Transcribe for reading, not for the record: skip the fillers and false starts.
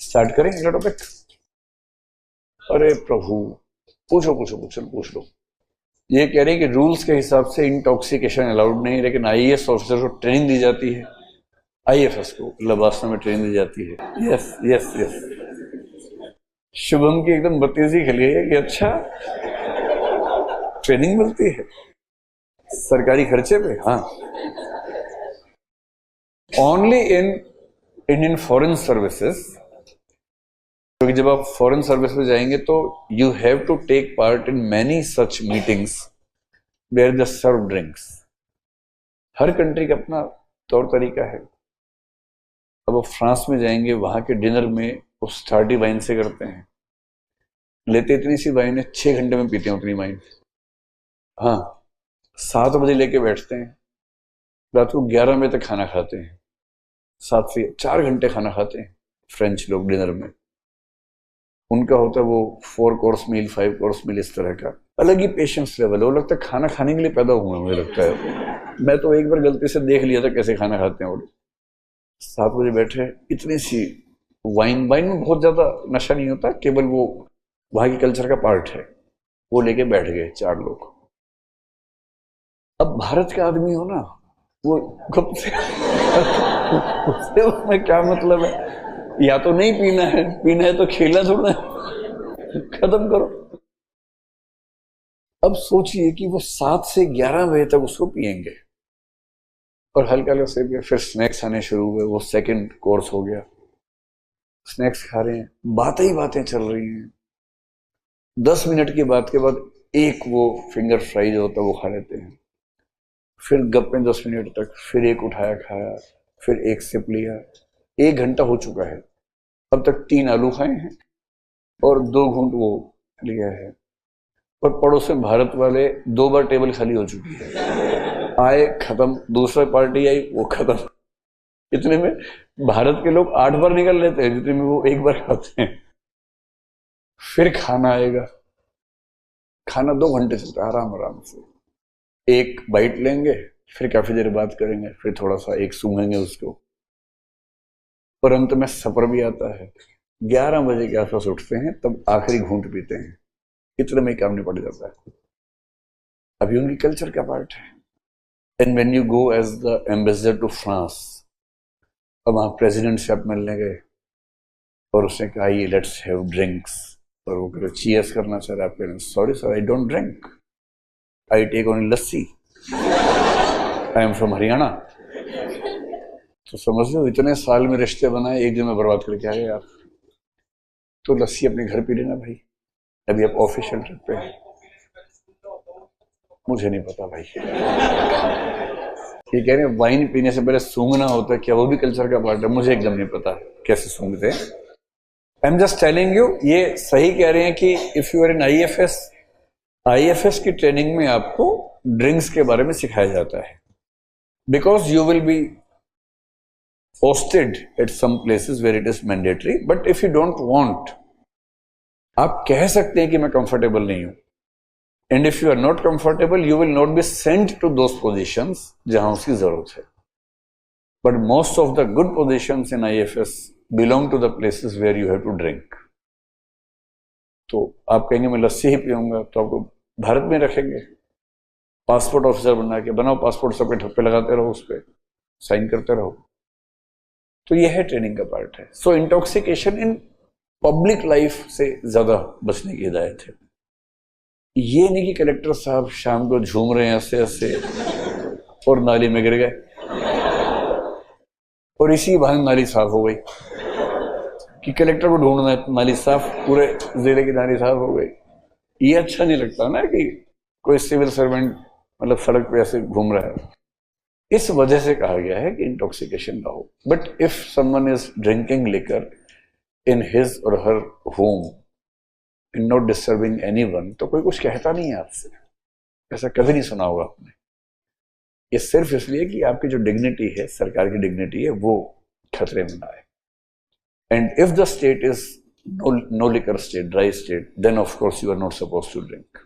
Start करें little bit. अरे प्रभु, पूछो पूछो पूछो पूछ लो। ये कह रहे हैं कि रूल्स के हिसाब से इंटॉक्सिकेशन अलाउड नहीं, लेकिन आईएएस ऑफिसर को ट्रेनिंग दी जाती है, आईएफएस को लबासना में ट्रेनिंग दी जाती है। यस यस यस, शुभम की एकदम बत्तीसी खिली है कि अच्छा ट्रेनिंग मिलती है सरकारी खर्चे पे। हाँ, only in Indian foreign services, क्योंकि जब आप फॉरेन सर्विस में जाएंगे तो you have to take part in many such meetings where they serve drinks. हर कंट्री का अपना तौर तरीका है। अब आप फ्रांस में जाएंगे, वहां के डिनर में वो स्टार्टी वाइन से करते हैं, लेते इतनी सी वाइन है 6 घंटे में पीते हैं उतनी वाइन। हाँ, 7 बजे लेके बैठते हैं, रात को 11 बजे तक खाना खाते हैं, 7 से 4 घंटे खाना खाते हैं फ्रेंच लोग डिनर में। उनका होता है वो 4 कोर्स मील, 5 कोर्स मील, इस तरह का अलग ही पेशेंस लेवल है। वो लगता है खाना खाने के लिए पैदा हुए, मुझे लगता है। मैं तो एक बार गलती से देख लिया था कैसे खाना खाते हैं वो। 7 बजे बैठे, इतनी सी वाइन में बहुत ज्यादा नशा नहीं होता, केवल वो वहां की कल्चर का पार्ट है। वो लेके बैठ गए 4 लोग। अब भारत का आदमी हो ना, वो गुप से उसमें क्या मतलब है, या तो नहीं पीना है तो खेलना थोड़ा है, खत्म करो। अब सोचिए कि वो 7 से 11 बजे तक उसको पिएंगे और हल्का हल्का से पिए, फिर स्नैक्स आने शुरू हुए, वो सेकंड कोर्स हो गया। स्नैक्स खा रहे हैं, बातें ही बातें चल रही हैं। 10 मिनट की बात के बाद एक वो फिंगर फ्राइज होता है वो खा लेते हैं, फिर गप्पे 10 मिनट तक, फिर एक उठाया खाया, फिर एक सिप लिया। 1 घंटा हो चुका है, अब तक 3 आलू खाए हैं और 2 घूंट वो लिया है। और पड़ोस में भारत वाले 2 बार टेबल खाली हो चुकी है, आए खत्म, दूसरा पार्टी आई वो खत्म। इतने में भारत के लोग 8 बार निकल लेते हैं जितने में वो 1 बार खाते हैं। फिर खाना आएगा, खाना 2 घंटे चलता है आराम आराम से। एक बाइट लेंगे, फिर काफी देर बात करेंगे, फिर थोड़ा सा एक सूंघेंगे उसको, और अंत में सपर भी आता है। 11 बजे के आसपास उठते हैं, तब आखिरी घूंट पीते हैं। इतने में काम निपट जाता है। अभी उनकी कल्चर का पार्ट है। And when you go as the ambassador to France, अब वहां प्रेसिडेंट से आप मिलने गए और उसने कहा ये लेट्स हैव ड्रिंक्स, और वो कह चीयर्स करना चाह रहे, आप कह रहे sorry sir I don't drink, I take only lassi, I am from Haryana. तो समझ लो इतने साल में रिश्ते बनाए, एक दिन में बर्बाद करके आ गए आप। तो लस्सी अपने घर पी लेना भाई, अभी आप ऑफिशियल ट्रिप पे हैं। मुझे नहीं पता भाई, ये कह रहे हैं वाइन पीने से पहले सूंघना होता है, क्या वो भी कल्चर का पार्ट है? मुझे एकदम नहीं पता कैसे सूंघते हैं। I am just telling you, ये सही कह रहे हैं कि if you are in IFS की ट्रेनिंग में आपको ड्रिंक्स के बारे में सिखाया जाता है, because you will be posted at some places where it is mandatory, but if you don't want, आप कह सकते हैं कि मैं कंफर्टेबल नहीं हूं, and if you are not comfortable you will not be sent to those positions जहां उसकी जरूरत है। But most of the good positions in IFS belong to the places where you have to drink. तो आप कहेंगे मैं लस्सी ही पीऊंगा, तो आपको भारत में रखेंगे, पासपोर्ट ऑफिसर बना के बनाओ पासपोर्ट, सबके ठप्पे लगाते रहो, उस पर साइन करते रहो। तो यह है ट्रेनिंग का पार्ट है। सो इंटॉक्सिकेशन इन पब्लिक लाइफ से ज्यादा बचने की हिदायत है। ये नहीं कि कलेक्टर साहब शाम को झूम रहे हैं ऐसे ऐसे और नाली में गिर गए और इसी बहाने नाली साफ हो गई, कि कलेक्टर को ढूंढना है, नाली साफ, पूरे जिले की नाली साफ हो गई। ये अच्छा नहीं लगता ना कि कोई सिविल सर्वेंट मतलब सड़क पे ऐसे घूम रहा है। इस वजह से कहा गया है कि इंटॉक्सिकेशन ना हो। But if someone is drinking liquor in his or her home in not disturbing anyone, तो कोई कुछ कहता नहीं है आपसे। ऐसा कभी नहीं सुना होगा आपने। ये सिर्फ इसलिए कि आपकी जो डिग्निटी है, सरकार की डिग्निटी है, वो खतरे में ना आए। And if the state is no liquor state, dry state, then of course you are not supposed to drink.